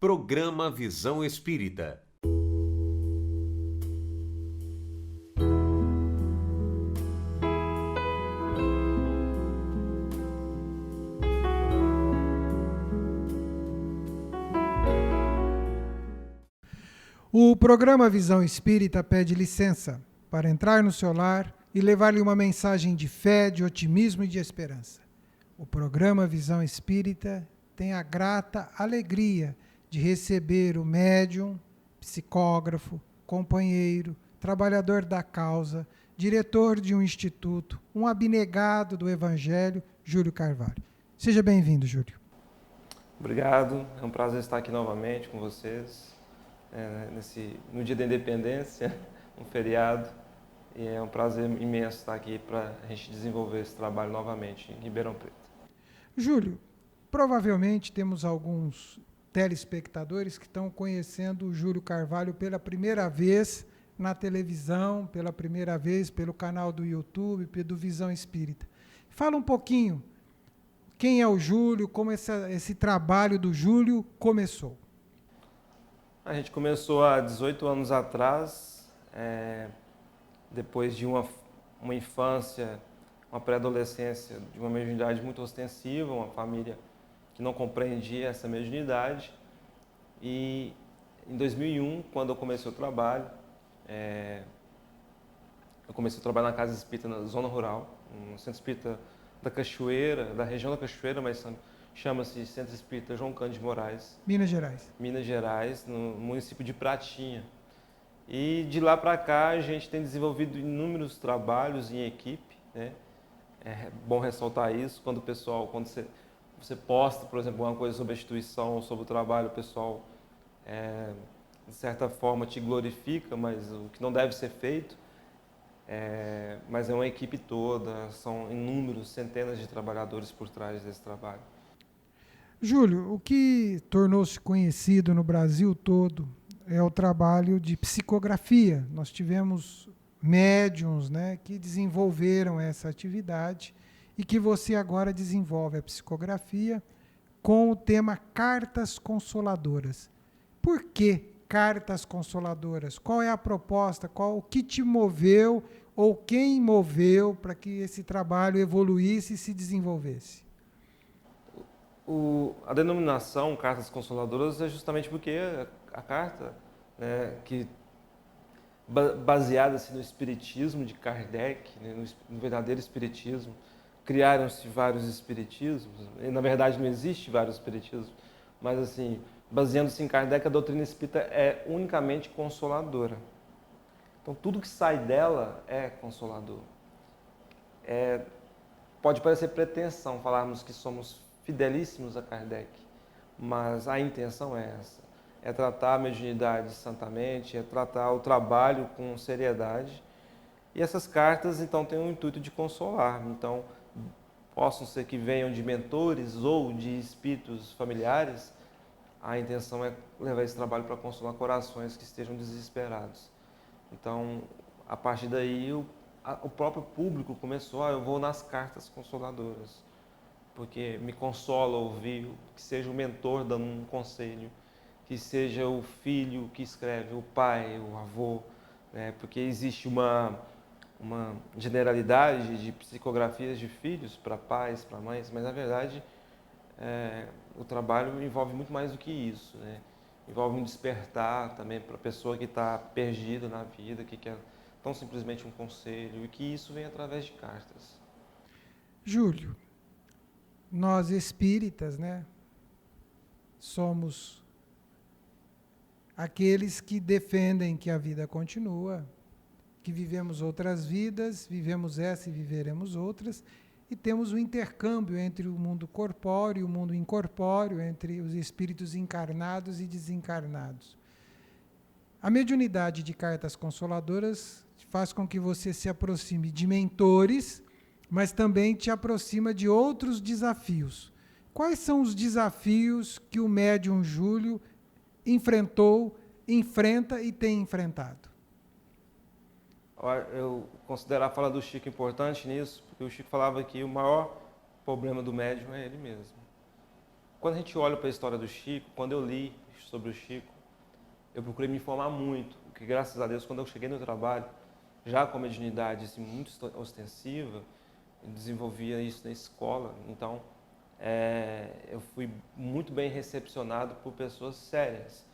Programa Visão Espírita. O programa Visão Espírita pede licença para entrar no seu lar e levar-lhe uma mensagem de fé, de otimismo e de esperança. O programa Visão Espírita tem a grata alegria de receber o médium, psicógrafo, companheiro, trabalhador da causa, diretor de um instituto, um abnegado do Evangelho, Júlio Carvalho. Seja bem-vindo, Júlio. Obrigado, é um prazer estar aqui novamente com vocês, no dia da independência, um feriado, e é um prazer imenso estar aqui para a gente desenvolver esse trabalho novamente em Ribeirão Preto. Júlio, provavelmente temos alguns telespectadores que estão conhecendo o Júlio Carvalho pela primeira vez na televisão, pela primeira vez pelo canal do YouTube, do Visão Espírita. Fala um pouquinho, quem é o Júlio, como esse trabalho do Júlio começou? A gente começou há 18 anos atrás, depois de uma infância, uma pré-adolescência de uma mediunidade muito ostensiva, uma família que não compreendia essa mediunidade. E em 2001, quando eu comecei o trabalho, na Casa Espírita na Zona Rural, no Centro Espírita da Cachoeira, da região da Cachoeira, mas chama-se Centro Espírita João Cândido de Moraes. Minas Gerais. Minas Gerais, no município de Pratinha. E de lá para cá a gente tem desenvolvido inúmeros trabalhos em equipe, né? É bom ressaltar isso, quando você posta, por exemplo, uma coisa sobre a instituição ou sobre o trabalho, o pessoal, de certa forma, te glorifica, mas o que não deve ser feito. Mas é uma equipe toda, são inúmeros, centenas de trabalhadores por trás desse trabalho. Júlio, o que tornou-se conhecido no Brasil todo é o trabalho de psicografia. Nós tivemos médiuns, né, que desenvolveram essa atividade e que você agora desenvolve a psicografia com o tema Cartas Consoladoras. Por que Cartas Consoladoras? Qual é a proposta? O que te moveu ou quem moveu para que esse trabalho evoluísse e se desenvolvesse? A denominação Cartas Consoladoras é justamente porque a carta, né, que baseada-se no espiritismo de Kardec, né, no verdadeiro espiritismo, criaram-se vários espiritismos, e, na verdade não existe vários espiritismos, mas assim, baseando-se em Kardec, a doutrina espírita é unicamente consoladora. Então tudo que sai dela é consolador. Pode parecer pretensão falarmos que somos fidelíssimos a Kardec, mas a intenção é essa. É tratar a mediunidade santamente, é tratar o trabalho com seriedade. E essas cartas, então, têm o intuito de consolar. Então, possam ser que venham de mentores ou de espíritos familiares, a intenção é levar esse trabalho para consolar corações que estejam desesperados. Então, a partir daí, o próprio público começou, eu vou nas cartas consoladoras, porque me consola ouvir que seja o mentor dando um conselho, que seja o filho que escreve, o pai, o avô, né? Porque existe uma generalidade de psicografias de filhos para pais, para mães, mas na verdade o trabalho envolve muito mais do que isso, né? Envolve um despertar também para a pessoa que está perdida na vida, que quer tão simplesmente um conselho, e que isso vem através de cartas. Júlio, nós espíritas, né, somos aqueles que defendem que a vida continua, que vivemos outras vidas, vivemos essa e viveremos outras, e temos um intercâmbio entre o mundo corpóreo e o mundo incorpóreo, entre os espíritos encarnados e desencarnados. A mediunidade de Cartas Consoladoras faz com que você se aproxime de mentores, mas também te aproxima de outros desafios. Quais são os desafios que o médium Júlio enfrenta e tem enfrentado? Eu considero a fala do Chico importante nisso, porque o Chico falava que o maior problema do médium é ele mesmo. Quando a gente olha para a história do Chico, quando eu li sobre o Chico, eu procurei me informar muito, porque graças a Deus, quando eu cheguei no trabalho, já com a mediunidade assim, muito ostensiva, eu desenvolvia isso na escola, então eu fui muito bem recepcionado por pessoas sérias.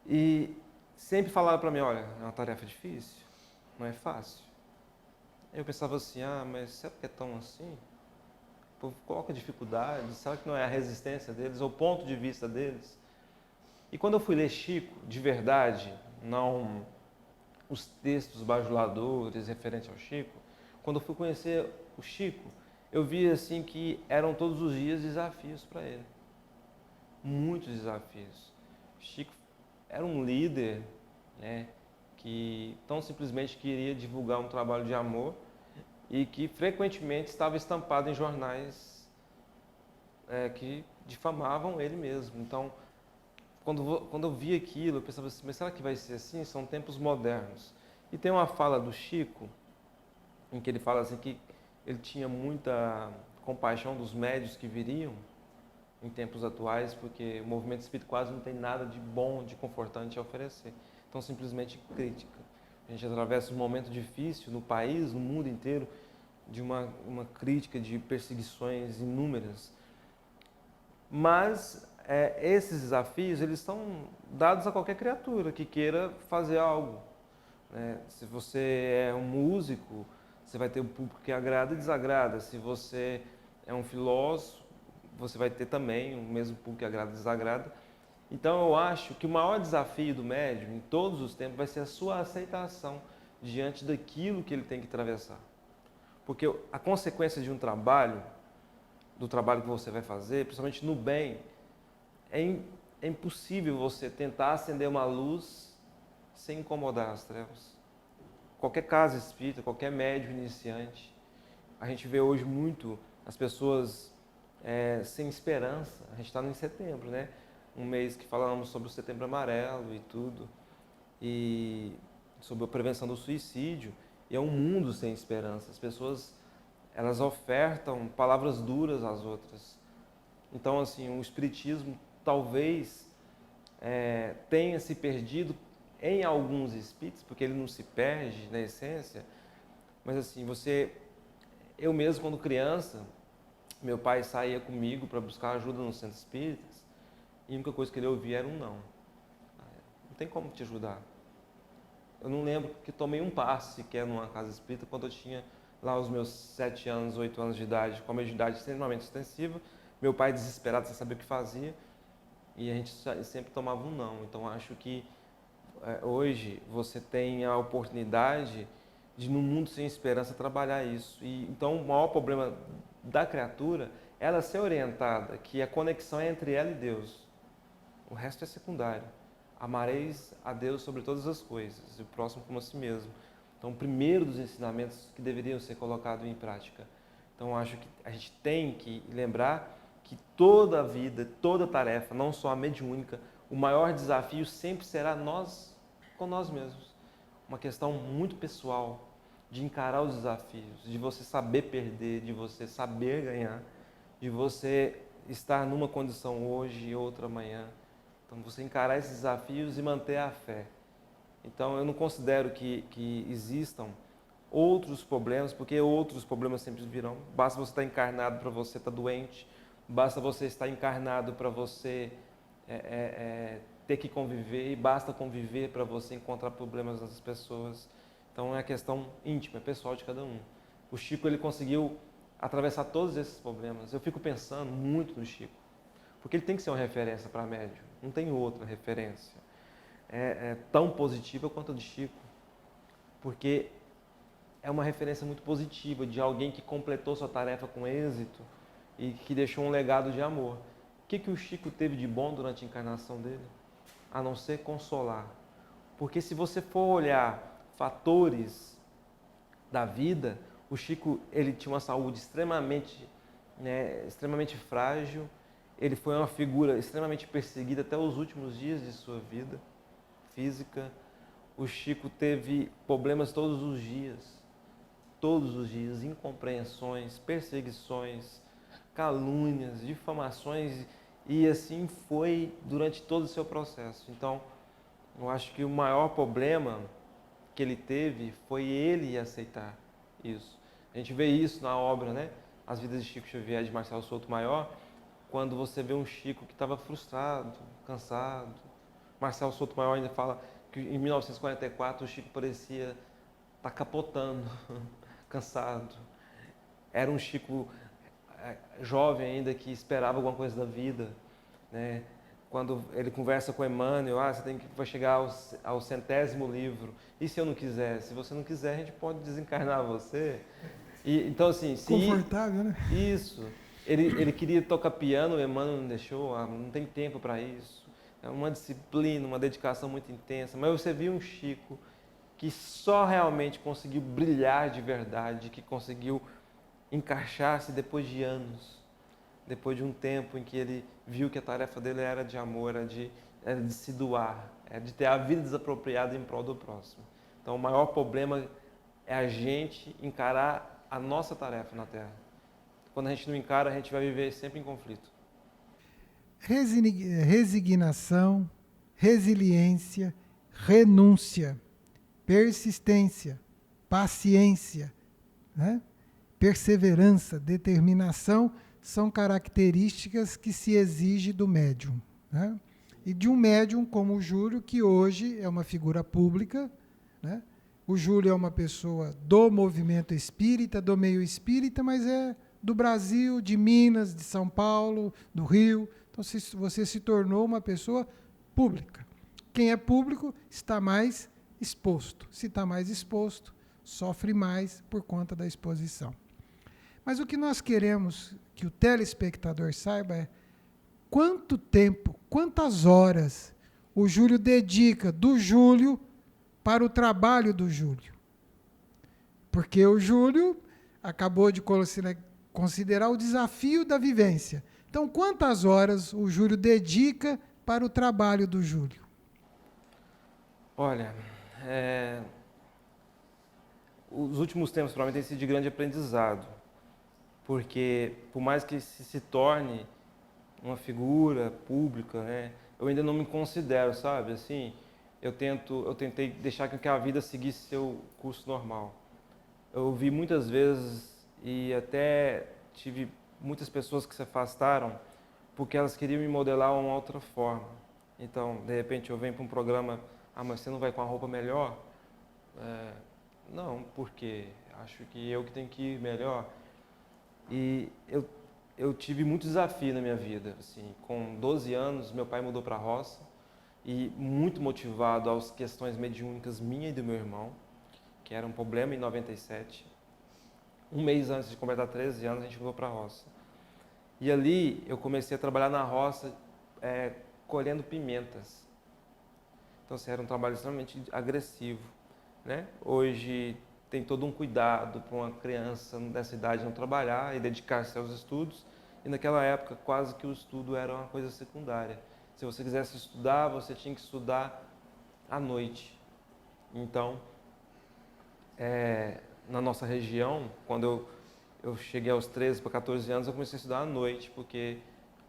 E sempre falava para mim, olha, é uma tarefa difícil, não é fácil. Eu pensava assim, mas será que é tão assim? O povo coloca dificuldade, será que não é a resistência deles, ou o ponto de vista deles? E quando eu fui ler Chico, de verdade, não os textos bajuladores referentes ao Chico, quando eu fui conhecer o Chico, eu vi assim que eram todos os dias desafios para ele. Muitos desafios. Chico era um líder, né, que tão simplesmente queria divulgar um trabalho de amor e que frequentemente estava estampado em jornais que difamavam ele mesmo. Então, quando eu vi aquilo, eu pensava assim, mas será que vai ser assim? São tempos modernos. E tem uma fala do Chico, em que ele fala assim que ele tinha muita compaixão dos médios que viriam em tempos atuais, porque o movimento espírita quase não tem nada de bom, de confortante a oferecer. Então, simplesmente crítica. A gente atravessa um momento difícil no país, no mundo inteiro, de uma crítica de perseguições inúmeras. Mas esses desafios, eles estão dados a qualquer criatura que queira fazer algo. Né? Se você é um músico, você vai ter um público que agrada e desagrada. Se você é um filósofo, você vai ter também o mesmo público que agrada e desagrada. Então eu acho que o maior desafio do médium, em todos os tempos, vai ser a sua aceitação diante daquilo que ele tem que atravessar. Porque a consequência de um trabalho, do trabalho que você vai fazer, principalmente no bem, é impossível você tentar acender uma luz sem incomodar as trevas. Qualquer casa espírita, qualquer médium iniciante, a gente vê hoje muito as pessoas sem esperança. A gente está em setembro, né? Um mês que falamos sobre o Setembro Amarelo e tudo, e sobre a prevenção do suicídio, e é um mundo sem esperança. As pessoas, elas ofertam palavras duras às outras. Então, assim, o espiritismo talvez tenha se perdido em alguns espíritos, porque ele não se perde na essência, mas assim, eu mesmo quando criança, meu pai saía comigo para buscar ajuda nos centros espíritas, e a única coisa que ele ouvia era um não. Não tem como te ajudar. Eu não lembro que tomei um passe sequer numa casa espírita quando eu tinha lá os meus 7 anos, 8 anos de idade, com a mediunidade extremamente extensiva, meu pai desesperado sem saber o que fazia, e a gente sempre tomava um não. Então acho que hoje você tem a oportunidade de, num mundo sem esperança, trabalhar isso. E então o maior problema da criatura é ela ser orientada que a conexão é entre ela e Deus. O resto é secundário. Amareis a Deus sobre todas as coisas, e o próximo como a si mesmo. Então, o primeiro dos ensinamentos que deveriam ser colocados em prática. Então, acho que a gente tem que lembrar que toda a vida, toda a tarefa, não só a mediúnica, o maior desafio sempre será nós com nós mesmos. Uma questão muito pessoal, de encarar os desafios, de você saber perder, de você saber ganhar, de você estar numa condição hoje e outra amanhã. Então, você encarar esses desafios e manter a fé. Então, eu não considero que existam outros problemas, porque outros problemas sempre virão. Basta você estar encarnado para você estar doente, basta você estar encarnado para você ter que conviver, e basta conviver para você encontrar problemas nas pessoas. Então, é a questão íntima, pessoal de cada um. O Chico, ele conseguiu atravessar todos esses problemas. Eu fico pensando muito no Chico, porque ele tem que ser uma referência para médium, não tem outra referência. Tão positiva quanto a de Chico, porque é uma referência muito positiva de alguém que completou sua tarefa com êxito e que deixou um legado de amor. O que o Chico teve de bom durante a encarnação dele? A não ser consolar. Porque se você for olhar fatores da vida, o Chico, ele tinha uma saúde extremamente frágil, ele foi uma figura extremamente perseguida até os últimos dias de sua vida física. O Chico teve problemas todos os dias, incompreensões, perseguições, calúnias, difamações E assim foi durante todo o seu processo. Então, eu acho que o maior problema que ele teve foi ele aceitar isso. A gente vê isso na obra, né? As Vidas de Chico Xavier, de Marcelo Souto Maior, quando você vê um Chico que estava frustrado, cansado. Marcelo Souto Maior ainda fala que em 1944 o Chico parecia estar capotando, cansado. Era um Chico jovem ainda que esperava alguma coisa da vida, né? Quando ele conversa com Emmanuel, você vai chegar ao 100º livro. E se eu não quiser? Se você não quiser, a gente pode desencarnar você. E, então, assim, Confortável, né? Isso. Ele queria tocar piano, o Emmanuel não deixou, não tem tempo para isso. É uma disciplina, uma dedicação muito intensa. Mas você viu um Chico que só realmente conseguiu brilhar de verdade, que conseguiu encaixar-se depois de anos, depois de um tempo em que ele viu que a tarefa dele era de amor, era de se doar, era de ter a vida desapropriada em prol do próximo. Então, o maior problema é a gente encarar a nossa tarefa na Terra. Quando a gente não encara, a gente vai viver sempre em conflito. Resignação, resiliência, renúncia, persistência, paciência, né? Perseverança, determinação são características que se exige do médium, né? E de um médium como o Júlio, que hoje é uma figura pública, né? O Júlio é uma pessoa do movimento espírita, do meio espírita, mas é do Brasil, de Minas, de São Paulo, do Rio. Então você se tornou uma pessoa pública. Quem é público está mais exposto. Se está mais exposto, sofre mais por conta da exposição. Mas o que nós queremos que o telespectador saiba é quanto tempo, quantas horas o Júlio dedica do Júlio para o trabalho do Júlio. Porque o Júlio acabou de considerar o desafio da vivência. Então, quantas horas o Júlio dedica para o trabalho do Júlio? Olha, os últimos tempos para mim têm sido de grande aprendizado, porque por mais que se torne uma figura pública, né, eu ainda não me considero, sabe? Assim, eu tentei deixar que a vida seguisse seu curso normal. Eu vi muitas vezes e até tive muitas pessoas que se afastaram porque elas queriam me modelar uma outra forma. Então, de repente, eu venho para um programa, mas você não vai com a roupa melhor? Não, porque acho que eu que tenho que ir melhor. E eu tive muito desafio na minha vida. Assim, com 12 anos, meu pai mudou para a roça e muito motivado às questões mediúnicas minha e do meu irmão, que era um problema em 97. Um mês antes de completar 13 anos, a gente mudou para a roça. E ali eu comecei a trabalhar na roça, colhendo pimentas. Então, assim, era um trabalho extremamente agressivo, né? Hoje tem todo um cuidado para uma criança dessa idade não trabalhar e dedicar-se aos estudos. E naquela época, quase que o estudo era uma coisa secundária. Se você quisesse estudar, você tinha que estudar à noite. Então, na nossa região, quando eu cheguei aos 13 para 14 anos, eu comecei a estudar à noite, porque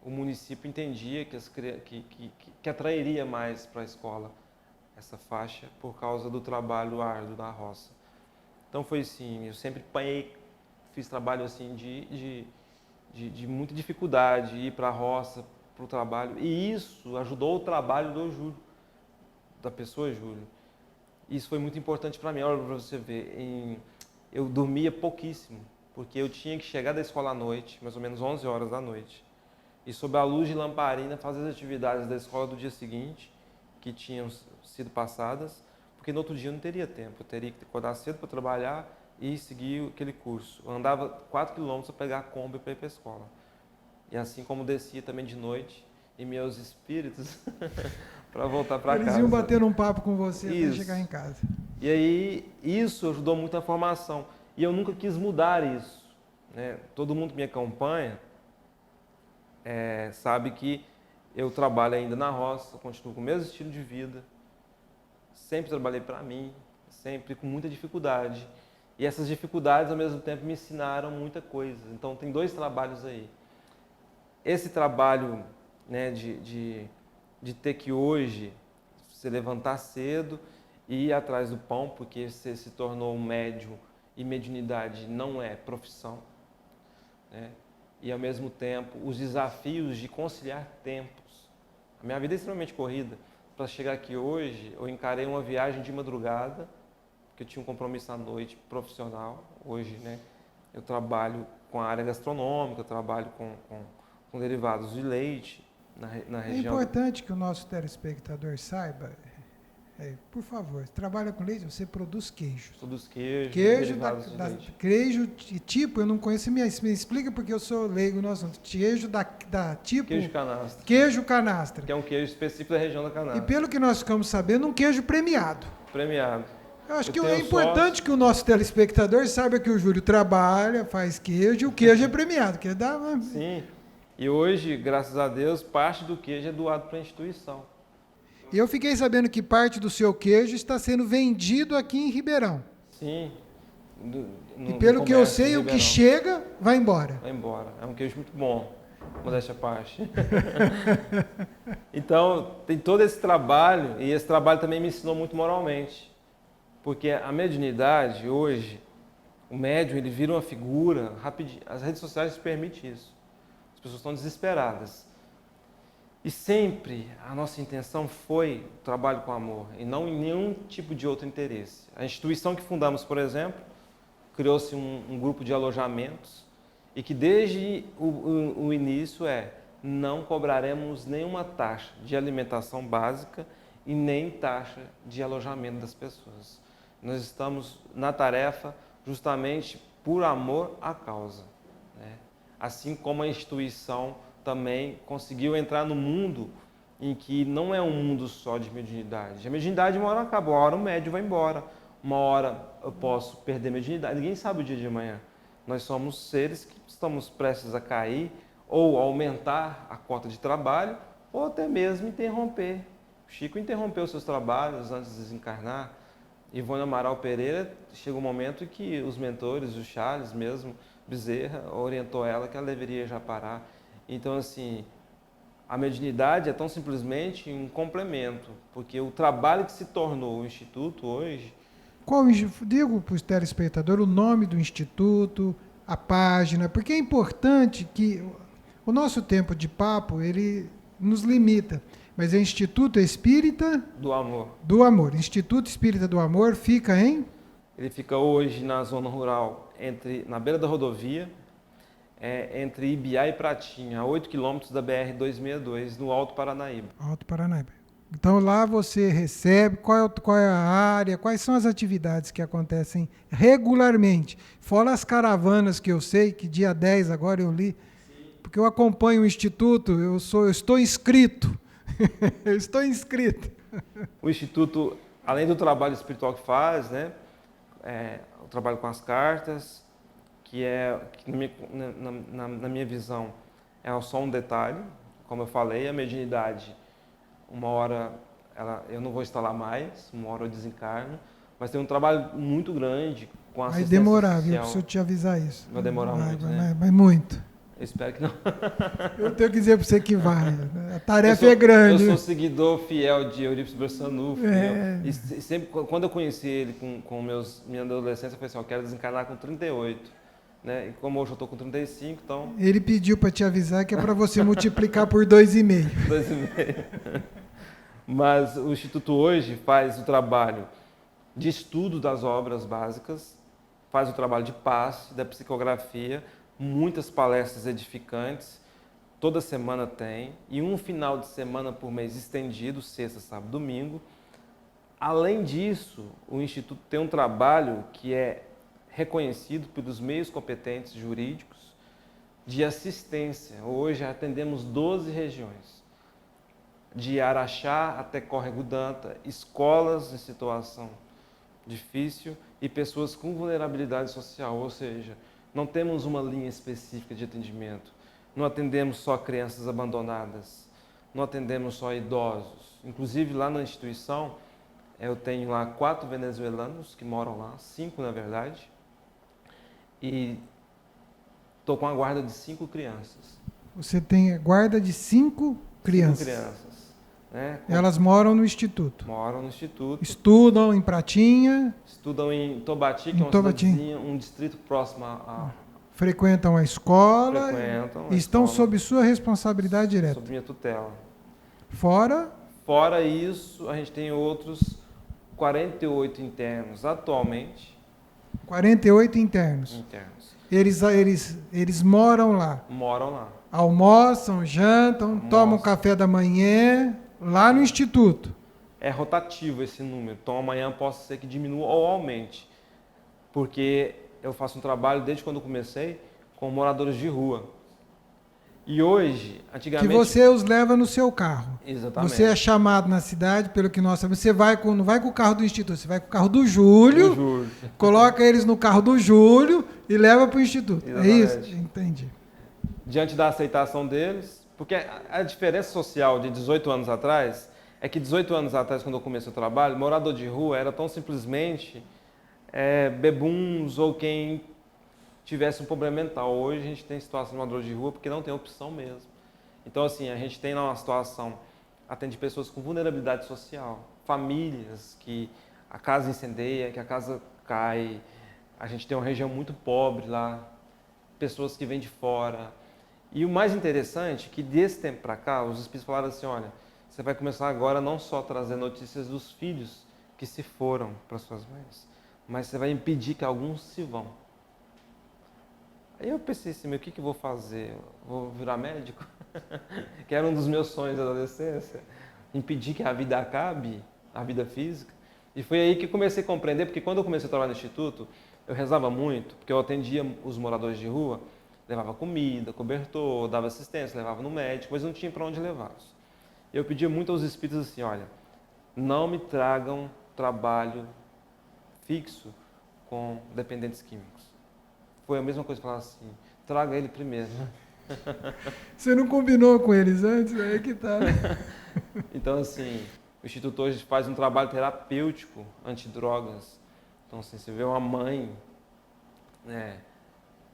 o município entendia que atrairia mais para a escola essa faixa por causa do trabalho árduo na roça. Então foi assim, eu sempre fiz trabalho assim de muita dificuldade, ir para a roça, para o trabalho, e isso ajudou o trabalho do Júlio, da pessoa Júlio. Isso foi muito importante para mim. Olha, para você ver, eu dormia pouquíssimo, porque eu tinha que chegar da escola à noite, mais ou menos 11 horas da noite, e sob a luz de lamparina fazer as atividades da escola do dia seguinte, que tinham sido passadas, porque no outro dia eu não teria tempo, eu teria que acordar cedo para trabalhar e seguir aquele curso. Eu andava 4 quilômetros para pegar a Kombi para ir para a escola. E assim como descia também de noite, e meus espíritos para voltar para casa. Eles iam batendo um papo com você Isso. até chegar em casa. E aí, isso ajudou muito a formação. E eu nunca quis mudar isso, né? Todo mundo que me acompanha sabe que eu trabalho ainda na roça, continuo com o mesmo estilo de vida. Sempre trabalhei para mim, sempre com muita dificuldade. E essas dificuldades, ao mesmo tempo, me ensinaram muita coisa. Então, tem 2 trabalhos aí. Esse trabalho né, de ter que hoje se levantar cedo e ir atrás do pão, porque você se tornou um médium e mediunidade não é profissão, né? E ao mesmo tempo os desafios de conciliar tempos. A minha vida é extremamente corrida. Para chegar aqui hoje, eu encarei uma viagem de madrugada, porque eu tinha um compromisso à noite profissional. Hoje, né, eu trabalho com a área gastronômica, eu trabalho com derivados de leite na É região. importante que o nosso telespectador saiba, por favor, você trabalha com leite, você produz queijos. Produz queijo, Queijo derivados de leite. queijo tipo, eu não conheço, me explica porque eu sou leigo no assunto. Queijo da tipo Queijo canastra, queijo canastra. que é um queijo específico da região da E Canastra. pelo que nós ficamos sabendo, um queijo premiado. Premiado. Eu acho Eu que tenho é importante que o nosso telespectador saiba que o Júlio trabalha, faz queijo, e o queijo é premiado, que dá. Sim. E hoje, graças a Deus, parte do queijo é doado para a instituição. E eu fiquei sabendo que parte do seu queijo está sendo vendido aqui em Ribeirão. Sim. E pelo que eu sei, o que chega vai embora. Vai embora. É um queijo muito bom, modéstia à parte. Então, tem todo esse trabalho, e esse trabalho também me ensinou muito moralmente. Porque a mediunidade, hoje, o médium, ele vira uma figura rapidinho. As redes sociais permitem isso. As pessoas estão desesperadas. E sempre a nossa intenção foi o trabalho com amor, e não em nenhum tipo de outro interesse. A instituição que fundamos, por exemplo, criou-se um grupo de alojamentos, e que desde o início não cobraremos nenhuma taxa de alimentação básica e nem taxa de alojamento das pessoas. Nós estamos na tarefa justamente por amor à causa, né? Assim como a instituição também conseguiu entrar no mundo em que não é um mundo só de mediunidade. A mediunidade uma hora acaba, uma hora o médium vai embora, uma hora eu posso perder a mediunidade. Ninguém sabe o dia de amanhã. Nós somos seres que estamos prestes a cair ou aumentar a cota de trabalho ou até mesmo interromper. O Chico interrompeu seus trabalhos antes de desencarnar. Ivone Amaral Pereira, chega um momento em que os mentores, o Charles mesmo, Bezerra, orientou ela que ela deveria já parar. Então, assim, a mediunidade é tão simplesmente um complemento, porque o trabalho que se tornou o Instituto hoje... Digo para o telespectador o nome do Instituto, a página, porque é importante que o nosso tempo de papo, ele nos limita, mas é Instituto Espírita Do Amor. Do Amor. Instituto Espírita do Amor fica em? Ele fica hoje na zona rural, na beira da rodovia, entre Ibiá e Pratinha, a 8 quilômetros da BR-262, no Alto Paranaíba. Alto Paranaíba. Então lá você recebe, qual é a área, quais são as atividades que acontecem regularmente. Fora as caravanas que eu sei, que dia 10 agora eu li, porque eu acompanho o Instituto, eu estou inscrito. Eu estou inscrito. O Instituto, além do trabalho espiritual que faz, né, o trabalho com as cartas, que na minha visão é só um detalhe. Como eu falei, a mediunidade, uma hora eu não vou estar lá mais, uma hora eu desencarno, mas tem um trabalho muito grande com a assistência social. Vai demorar, viu? Preciso te avisar isso. Vai demorar muito, né? Vai muito. Eu espero que não. Eu tenho que dizer para você que vai. A tarefa é grande. Eu sou seguidor fiel de Eurípides Barçanufo. E sempre, quando eu conheci ele com minha adolescência, eu falei assim, eu quero desencarnar com 38. Né? E como hoje eu estou com 35, então... Ele pediu para te avisar que é para você multiplicar por 2,5. 2,5. Mas o Instituto hoje faz o trabalho de estudo das obras básicas, faz o trabalho de passe, da psicografia, muitas palestras edificantes, toda semana tem, e um final de semana por mês estendido, sexta, sábado, domingo. Além disso, o Instituto tem um trabalho que é reconhecido pelos meios competentes jurídicos de assistência. Hoje atendemos 12 regiões, de Araxá até Córrego Danta, escolas em situação difícil e pessoas com vulnerabilidade social, ou seja, não temos uma linha específica de atendimento, não atendemos só crianças abandonadas, não atendemos só idosos. Inclusive lá na instituição, eu tenho lá 4 venezuelanos que moram lá, 5 na verdade, e estou com a guarda de 5 crianças. Você tem a guarda de 5 crianças. 5 crianças. Né? Elas moram no instituto. Moram no instituto. Estudam em Pratinha. Estudam em Tobati, que é uma Tobati. cidadezinha, um distrito próximo Frequentam a escola. frequentam a E estão escola, sob sua responsabilidade direta. sob minha tutela. Fora, Fora isso, a gente tem outros 48 internos atualmente. 48 internos. Eles moram lá. Moram lá. Almoçam, jantam, tomam café da manhã lá no instituto. É rotativo esse número, então amanhã possa ser que diminua ou aumente. Porque eu faço um trabalho desde quando eu comecei com moradores de rua. E hoje, antigamente... Que você os leva no seu carro. Exatamente. Você é chamado na cidade, pelo que nós sabemos, você não vai com o carro do instituto, você vai com o carro do Júlio, coloca eles no carro do Júlio e leva para o instituto. Exatamente. É isso? Entendi. Diante da aceitação deles, porque a diferença social de 18 anos atrás é que 18 anos atrás, quando eu comecei o trabalho, morador de rua era tão simplesmente bebuns ou quem tivesse um problema mental. Hoje a gente tem situação de morador de rua porque não tem opção mesmo. Então, assim, a gente tem lá uma situação, atende pessoas com vulnerabilidade social, famílias que a casa incendeia, que a casa cai, a gente tem uma região muito pobre lá, pessoas que vêm de fora. E o mais interessante é que desse tempo para cá, os espíritos falaram assim, olha, você vai começar agora não só a trazer notícias dos filhos que se foram para suas mães, mas você vai impedir que alguns se vão. Aí eu pensei assim, o que eu vou fazer? Vou virar médico? Que era um dos meus sonhos da adolescência. Impedir que a vida acabe, a vida física. E foi aí que comecei a compreender, porque quando eu comecei a trabalhar no instituto, eu rezava muito, porque eu atendia os moradores de rua, levava comida, cobertor, dava assistência, levava no médico, mas não tinha para onde levá-los. Eu pedia muito aos espíritos assim, olha, não me tragam trabalho fixo com dependentes químicos. Foi a mesma coisa que falar assim, traga ele primeiro. Você não combinou com eles antes? Aí que tá, né? Então, assim, o Instituto hoje faz um trabalho terapêutico antidrogas. Então, assim, você vê uma mãe, né,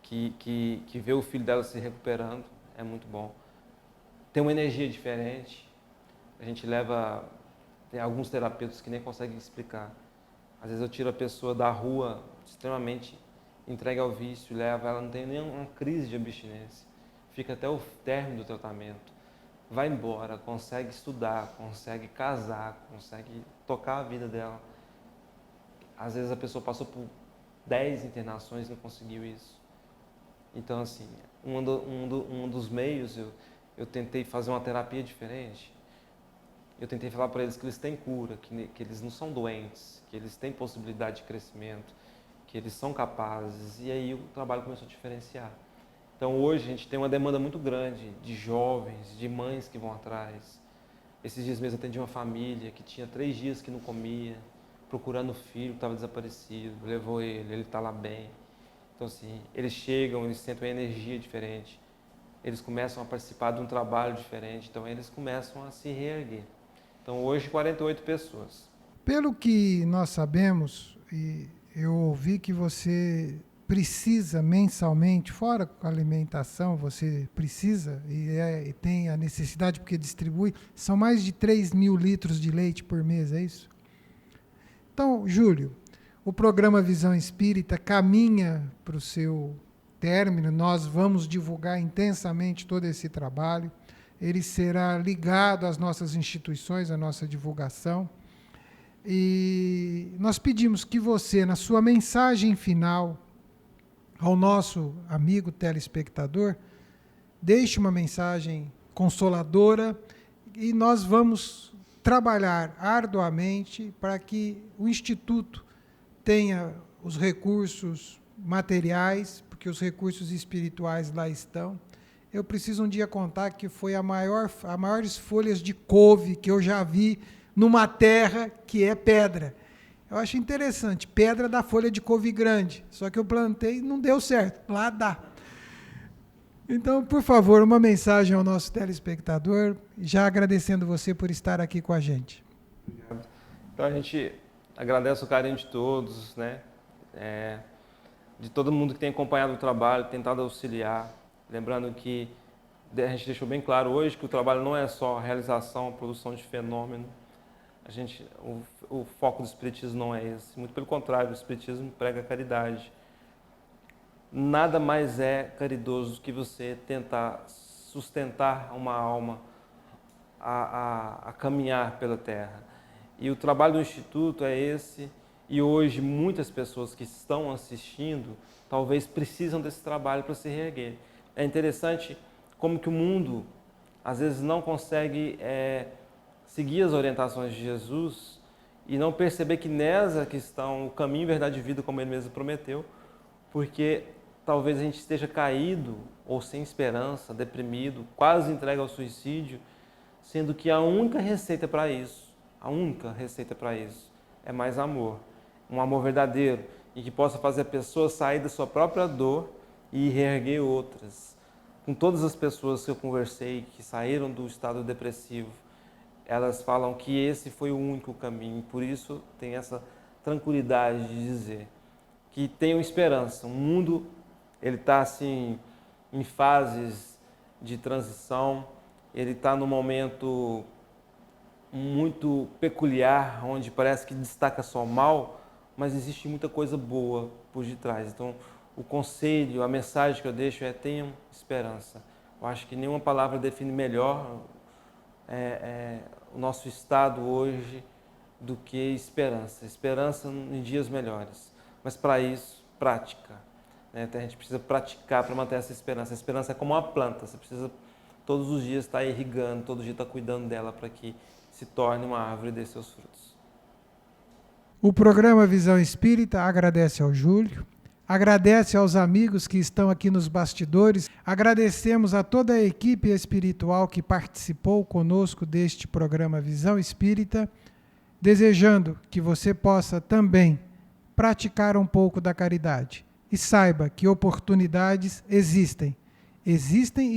que vê o filho dela se recuperando, é muito bom. Tem uma energia diferente. A gente leva... Tem alguns terapeutas que nem conseguem explicar. Às vezes eu tiro a pessoa da rua extremamente entregue ao vício, leva, ela não tem nenhuma crise de abstinência. Fica até o término do tratamento. Vai embora, consegue estudar, consegue casar, consegue tocar a vida dela. Às vezes a pessoa passou por 10 internações e não conseguiu isso. Então, assim, um dos meios, eu tentei fazer uma terapia diferente. Eu tentei falar para eles que eles têm cura, que eles não são doentes, que eles têm possibilidade de crescimento, que eles são capazes. E aí o trabalho começou a diferenciar. Então hoje a gente tem uma demanda muito grande de jovens, de mães que vão atrás. Esses dias mesmo eu atendi uma família que tinha 3 dias que não comia, procurando o filho que estava desaparecido, levou ele está lá bem. Então assim, eles chegam, eles sentem uma energia diferente, eles começam a participar de um trabalho diferente, então eles começam a se reerguer. Então hoje 48 pessoas. Pelo que nós sabemos, e eu ouvi que você precisa mensalmente, fora a alimentação, você precisa e tem a necessidade porque distribui, são mais de 3.000 litros de leite por mês, é isso? Então, Júlio, o programa Visão Espírita caminha para o seu término, nós vamos divulgar intensamente todo esse trabalho, ele será ligado às nossas instituições, à nossa divulgação, e nós pedimos que você, na sua mensagem final, ao nosso amigo telespectador, deixe uma mensagem consoladora e nós vamos trabalhar arduamente para que o Instituto tenha os recursos materiais, porque os recursos espirituais lá estão. Eu preciso um dia contar que foi as maiores folhas de couve que eu já vi numa terra que é pedra. Eu acho interessante, pedra da folha de couve grande, só que eu plantei e não deu certo, lá dá. Então, por favor, uma mensagem ao nosso telespectador, já agradecendo você por estar aqui com a gente. Obrigado. Então a gente agradece o carinho de todos, né? De todo mundo que tem acompanhado o trabalho, tentado auxiliar. Lembrando que A gente deixou bem claro hoje que o trabalho não é só a realização, a produção de fenômeno. O foco do Espiritismo não é esse. Muito pelo contrário, o Espiritismo prega a caridade. Nada mais é caridoso do que você tentar sustentar uma alma a caminhar pela Terra. E o trabalho do Instituto é esse. E hoje muitas pessoas que estão assistindo talvez precisam desse trabalho para se reerguer. É interessante como que o mundo às vezes não consegue seguir as orientações de Jesus e não perceber que nessa questão o caminho, verdade e vida, como ele mesmo prometeu, porque talvez a gente esteja caído ou sem esperança, deprimido, quase entregue ao suicídio, sendo que a única receita para isso é mais amor. Um amor verdadeiro e que possa fazer a pessoa sair da sua própria dor e reerguer outras. Com todas as pessoas que eu conversei, que saíram do estado depressivo, elas falam que esse foi o único caminho. Por isso tem essa tranquilidade de dizer que tenham esperança. O mundo ele está assim, em fases de transição, ele está num momento muito peculiar, onde parece que destaca só mal, mas existe muita coisa boa por detrás. Então, o conselho, a mensagem que eu deixo é: tenham esperança. Eu acho que nenhuma palavra define melhor o nosso estado hoje do que esperança. Esperança em dias melhores. Mas para isso, prática. Então, a gente precisa praticar para manter essa esperança. A esperança é como uma planta. Você precisa todos os dias estar irrigando, todo dia estar cuidando dela para que se torne uma árvore e dê seus frutos. O programa Visão Espírita agradece ao Júlio, agradece aos amigos que estão aqui nos bastidores, agradecemos a toda a equipe espiritual que participou conosco deste programa Visão Espírita, desejando que você possa também praticar um pouco da caridade. E saiba que oportunidades existem e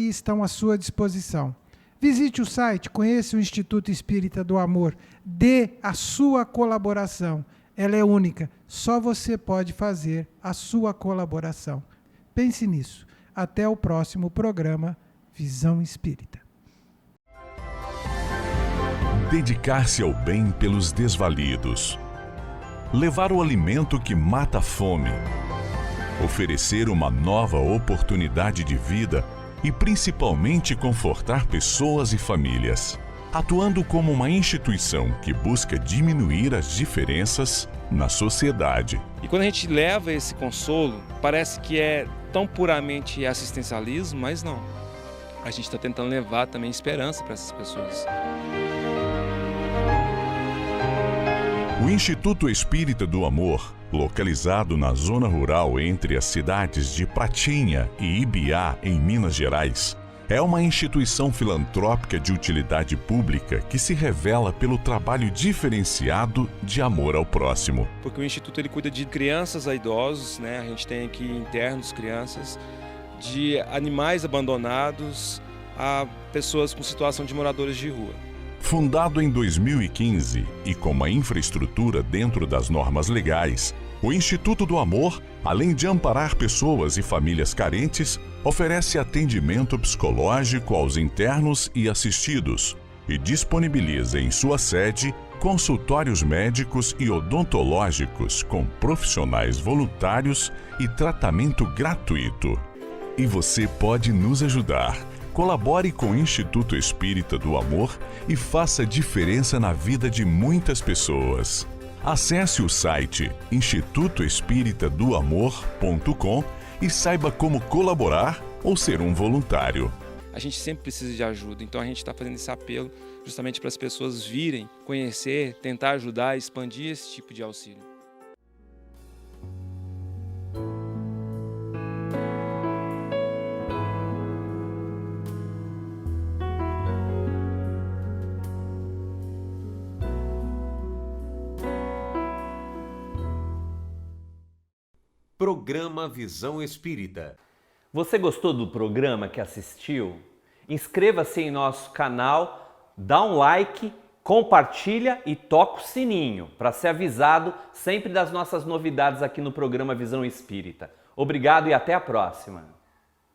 estão à sua disposição. Visite o site, conheça o Instituto Espírita do Amor, dê a sua colaboração. Ela é única, só você pode fazer a sua colaboração. Pense nisso. Até o próximo programa Visão Espírita. Dedicar-se ao bem pelos desvalidos. Levar o alimento que mata a fome. Oferecer uma nova oportunidade de vida e principalmente confortar pessoas e famílias, atuando como uma instituição que busca diminuir as diferenças na sociedade. E quando a gente leva esse consolo, parece que é tão puramente assistencialismo, mas não. A gente está tentando levar também esperança para essas pessoas. O Instituto Espírita do Amor, localizado na zona rural entre as cidades de Pratinha e Ibiá, em Minas Gerais, é uma instituição filantrópica de utilidade pública que se revela pelo trabalho diferenciado de amor ao próximo. Porque o Instituto ele cuida de crianças a idosos, né? A gente tem aqui internos crianças, de animais abandonados a pessoas com situação de moradores de rua. Fundado em 2015 e com uma infraestrutura dentro das normas legais, o Instituto do Amor, além de amparar pessoas e famílias carentes, oferece atendimento psicológico aos internos e assistidos e disponibiliza em sua sede consultórios médicos e odontológicos com profissionais voluntários e tratamento gratuito. E você pode nos ajudar. Colabore com o Instituto Espírita do Amor e faça diferença na vida de muitas pessoas. Acesse o site institutoespiritadoamor.com e saiba como colaborar ou ser um voluntário. A gente sempre precisa de ajuda, então a gente está fazendo esse apelo justamente para as pessoas virem, conhecer, tentar ajudar, expandir esse tipo de auxílio. Programa Visão Espírita. Você gostou do programa que assistiu? Inscreva-se em nosso canal, dá um like, compartilha e toca o sininho para ser avisado sempre das nossas novidades aqui no programa Visão Espírita. Obrigado e até a próxima!